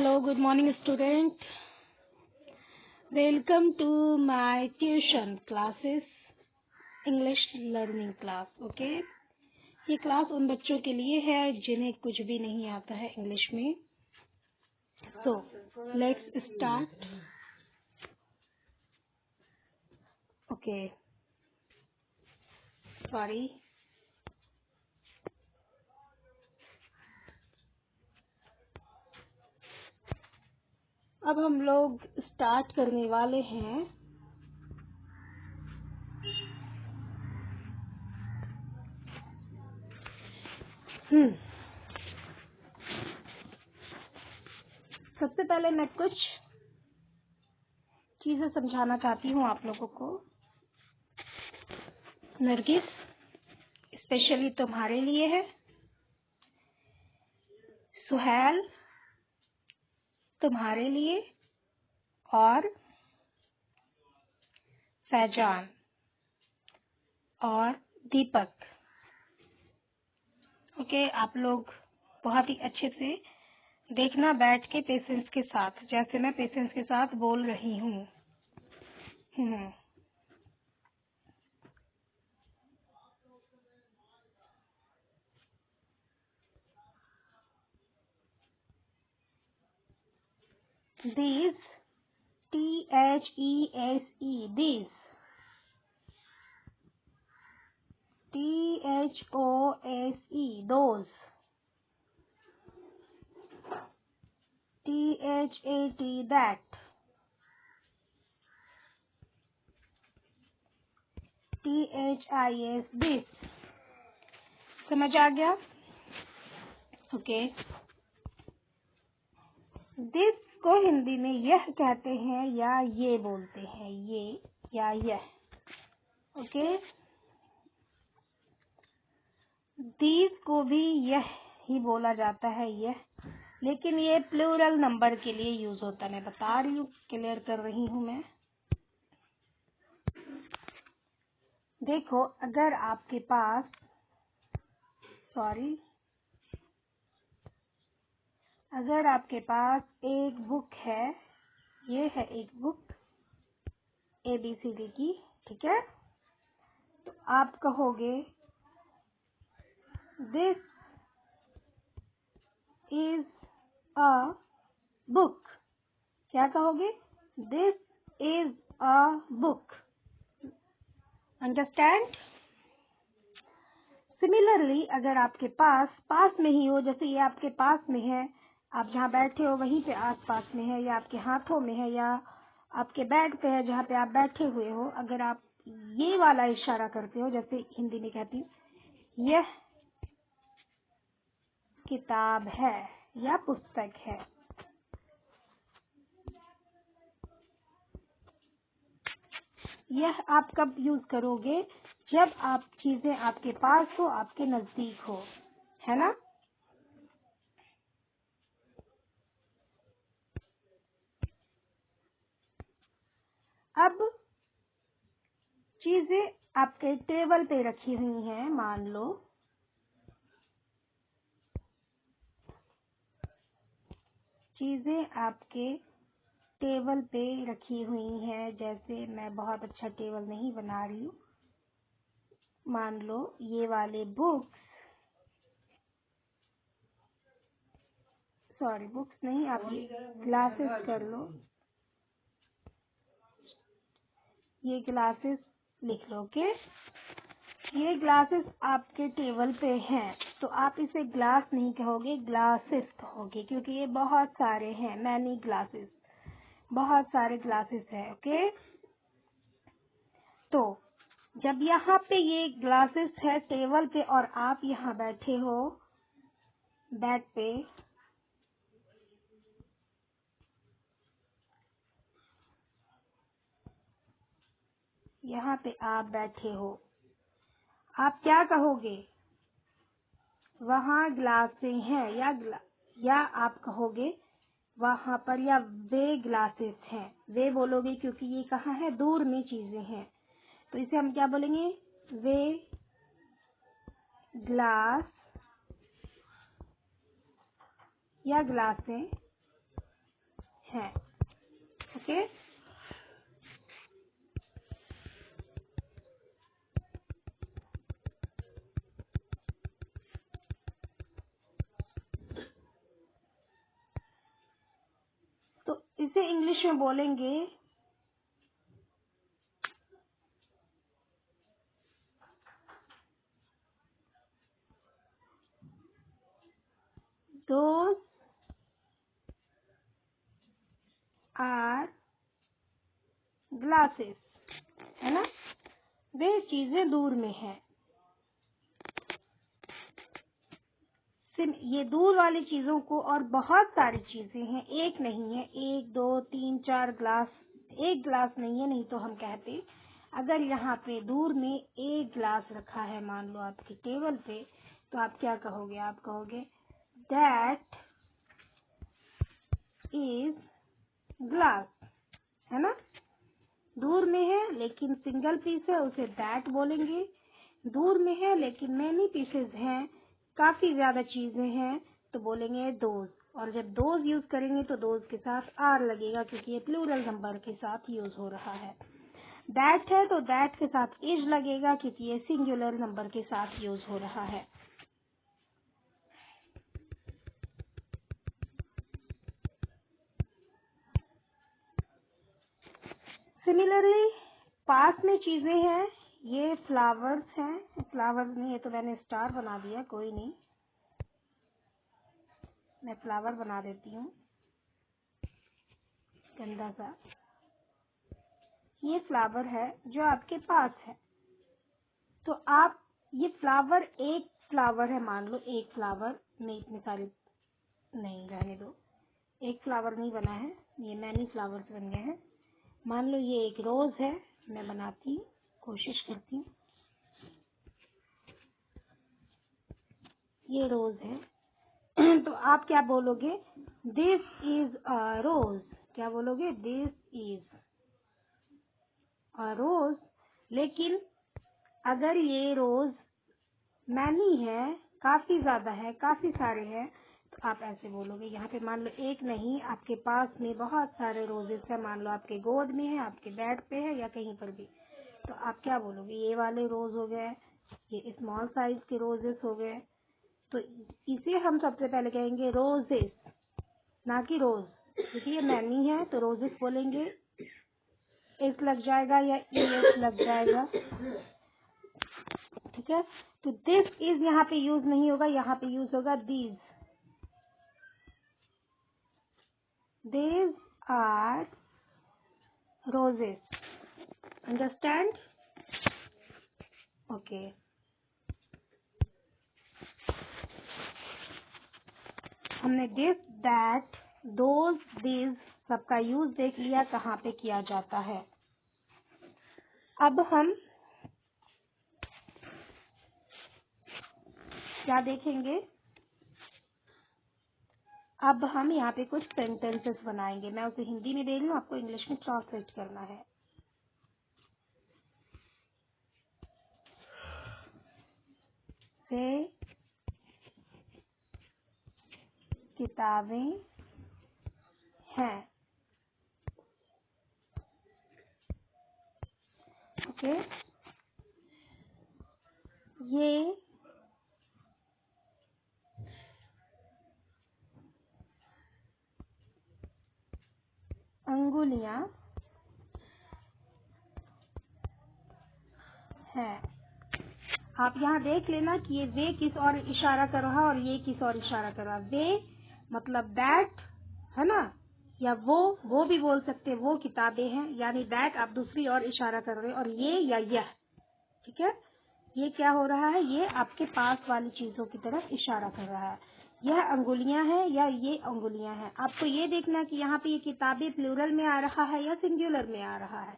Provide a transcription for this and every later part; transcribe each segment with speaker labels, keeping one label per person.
Speaker 1: Hello, good morning student. Welcome to my tuition classes, English learning class. Okay? ये class उन बच्चों के लिए है जिन्हें कुछ भी नहीं आता है इंग्लिश में. So, let's start. Okay. Sorry. अब हम लोग स्टार्ट करने वाले हैं सबसे पहले मैं कुछ चीजें समझाना चाहती हूँ आप लोगों को. नरगिस, स्पेशली तुम्हारे लिए है. सुहैल, तुम्हारे लिए. और फैजान और दीपक. ओके, आप लोग बहुत ही अच्छे से देखना बैठ के पेशेंस के साथ, जैसे मैं पेशेंस के साथ बोल रही हूँ. These, THESE, these. THOSE, those. THAT, that. THIS, this. समझ आ गया? ओके. दिस को हिंदी में यह कहते हैं या ये बोलते हैं, ये या यह. ओके. दीज को भी यह ही बोला जाता है, यह. लेकिन ये प्लूरल नंबर के लिए यूज होता है. मैं बता रही हूँ, क्लियर कर रही हूँ मैं. देखो, अगर आपके पास अगर आपके पास एक बुक है, ये है एक बुक ABCD की, ठीक है. तो आप कहोगे दिस इज अ बुक. क्या कहोगे? This is a book. Understand? Similarly, अगर आपके पास में ही हो, जैसे ये आपके पास में है, आप जहाँ बैठे हो वहीं पे आस पास में है, या आपके हाथों में है, या आपके बेड पे है जहाँ पे आप बैठे हुए हो, अगर आप ये वाला इशारा करते हो, जैसे हिंदी में कहती हूँ, यह किताब है या पुस्तक है. यह आप कब यूज करोगे? जब आप चीजें आपके पास हो, आपके नजदीक हो, है ना. अब चीजें आपके टेबल पे रखी हुई हैं, मान लो. चीजें आपके टेबल पे रखी हुई हैं, जैसे मैं बहुत अच्छा टेबल नहीं बना रही हूँ. मान लो ये वाले बुक्स नहीं, आप ये ग्लासेस कर लो. ये ग्लासेस लिख लो. के ये ग्लासेस आपके टेबल पे हैं, तो आप इसे ग्लास नहीं कहोगे, ग्लासेस कहोगे, क्योंकि ये बहुत सारे हैं. मैनी ग्लासेस, बहुत सारे ग्लासेस हैं. ओके. तो जब यहाँ पे ये ग्लासेस है टेबल पे और आप यहाँ बैठे हो बेड पे, यहाँ पे आप बैठे हो, आप क्या कहोगे? वहाँ ग्लासें हैं, या आप कहोगे वहाँ पर, या वे ग्लासेस हैं. वे बोलोगे क्योंकि ये कहाँ है? दूर में चीजें हैं. तो इसे हम क्या बोलेंगे? वे ग्लास या ग्लासें हैं। ओके, तो इसे इंग्लिश में बोलेंगे दोज आर ग्लासेस, है ना, वे चीजें दूर में है। ये दूर वाली चीजों को, और बहुत सारी चीजें हैं, एक नहीं है, 1 2 3 4 ग्लास, एक ग्लास नहीं है, नहीं तो हम कहते अगर यहाँ पे दूर में एक ग्लास रखा है मान लो आपकी टेबल पे, तो आप क्या कहोगे? आप कहोगे दैट इज ग्लास, है ना। दूर में है लेकिन सिंगल पीस है, उसे दैट बोलेंगे। दूर में है लेकिन मैनी पीसेस हैं, काफी ज्यादा चीजें हैं, तो बोलेंगे दोज। और जब दोज यूज करेंगे तो दोज के साथ आर लगेगा, क्योंकि ये प्लूरल नंबर के साथ यूज हो रहा है। दैट है तो दैट के साथ इज लगेगा, क्योंकि ये सिंगुलर नंबर के साथ यूज हो रहा है। सिमिलरली पास में चीजें हैं, ये फ्लावर्स हैं, फ्लावर्स नहीं, ये तो मैंने स्टार बना दिया, कोई नहीं, मैं फ्लावर बना देती हूँ गंदा सा। ये फ्लावर है जो आपके पास है, तो आप ये फ्लावर, एक फ्लावर है मान लो, एक फ्लावर में इतने सारे नहीं, रहने दो, एक फ्लावर नहीं बना है, ये मैनी फ्लावर्स बन गए हैं। मान लो ये एक रोज है, मैं बनाती हूँ, कोशिश करती हूँ, ये रोज है। तो आप क्या बोलोगे? दिस इज अ रोज। क्या बोलोगे? दिस इज अ रोज। लेकिन अगर ये रोज मैनी है, काफी ज्यादा है, काफी सारे हैं, तो आप ऐसे बोलोगे। यहाँ पे मान लो एक नहीं, आपके पास में बहुत सारे रोजेस है, मान लो आपके गोद में है, आपके बेड पे है, या कहीं पर भी, तो आप क्या बोलोगे? ये वाले रोज हो गए, ये स्मॉल साइज के रोजेस हो गए, तो इसे हम सबसे पहले कहेंगे रोजेस, ना कि रोज, क्योंकि ये मैनी है तो रोजेस बोलेंगे। एस लग जाएगा या एस लग जाएगा, ठीक है। तो दिस इज यहाँ पे यूज नहीं होगा, यहाँ पे यूज होगा these. These are roses, understand? Okay, हमने दिस, दैट, दोज, दीज सबका यूज देख लिया कहाँ पे किया जाता है। अब हम क्या देखेंगे? अब हम यहाँ पे कुछ सेंटेंसेस बनाएंगे। मैं उसे हिंदी में दे रही हूँ, आपको इंग्लिश में ट्रांसलेट करना है। से किताबें हैं, ओके। ये अंगुलियां हैं। आप यहाँ देख लेना कि ये वे किस और इशारा कर रहा है और ये किस और इशारा कर रहा है। वे मतलब दैट, है ना, या वो भी बोल सकते हैं, वो किताबें हैं, यानी दैट आप दूसरी और इशारा कर रहे हो, और ये या यह, ठीक है। ये क्या हो रहा है? ये आपके पास वाली चीजों की तरफ इशारा कर रहा है। यह अंगुलियां हैं या ये अंगुलियां हैं। आपको ये देखना कि यहाँ पे ये किताबें प्लूरल में आ रहा है या सिंगुलर में आ रहा है।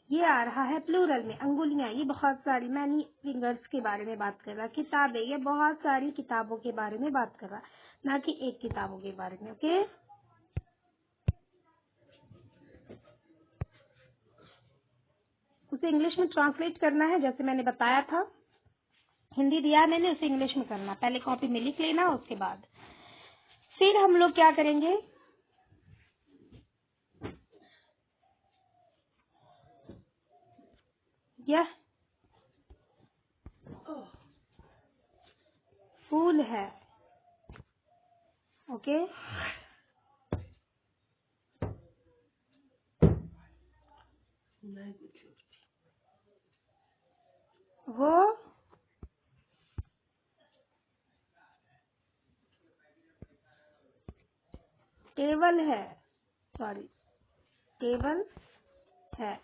Speaker 1: ये आ रहा है प्लूरल में। अंगुलियां, ये बहुत सारी, मैनी फिंगर्स के बारे में बात कर रहा है। किताबें, ये बहुत सारी किताबों के बारे में बात कर रहा है, ना कि एक किताबों के बारे में। ओके, उसे इंग्लिश में ट्रांसलेट करना है, जैसे मैंने बताया था। हिंदी दिया मैंने, उसे इंग्लिश में करना। पहले कॉपी में लिख लेना, उसके बाद फिर हम लोग क्या करेंगे? यह फूल है। ओके, वो टेबल है। सॉरी, टेबल है।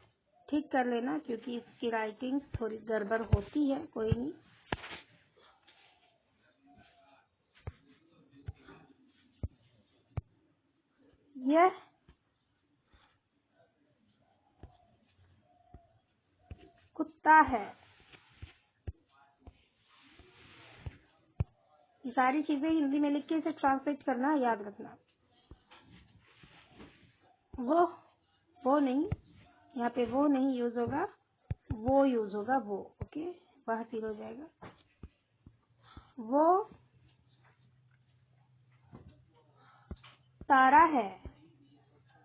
Speaker 1: ठीक कर लेना क्योंकि इसकी राइटिंग थोड़ी गड़बड़ होती है, कोई नहीं। यह कुत्ता है। ये सारी चीजें हिंदी में लिख के इसे ट्रांसलेट करना, याद रखना। वो नहीं, यहाँ पे वो नहीं यूज होगा, वो यूज होगा, वो। ओके, वह फिर हो जाएगा। वो तारा है।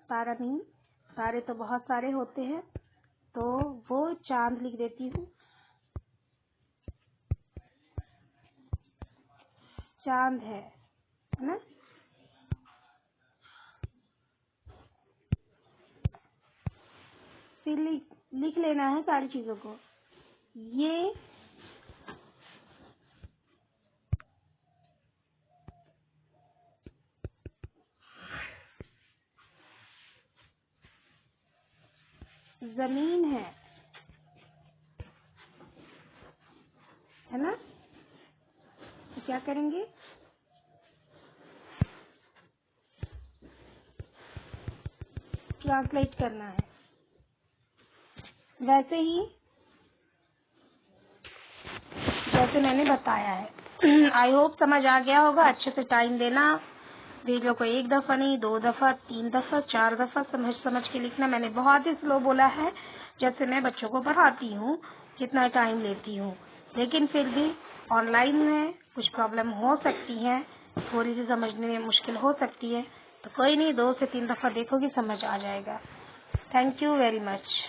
Speaker 1: तारा नहीं, तारे तो बहुत सारे होते हैं, तो वो चांद लिख देती हूँ। चांद है ना। फिर लिख लेना है सारी चीजों को। ये जमीन है ना। तो क्या करेंगे, ट्रांसलेट करना है वैसे ही जैसे मैंने बताया है। आई होप समझ आ गया होगा। अच्छे से टाइम देना, वीडियो को 1 दफा नहीं, 2 दफा, 3 दफा, 4 दफा समझ के लिखना। मैंने बहुत ही स्लो बोला है, जैसे मैं बच्चों को पढ़ाती हूँ जितना टाइम लेती हूँ, लेकिन फिर भी ऑनलाइन में कुछ प्रॉब्लम हो सकती है, थोड़ी सी समझने में मुश्किल हो सकती है, तो कोई नहीं, 2 से 3 दफा देखोगी, समझ आ जाएगा। Thank you very much.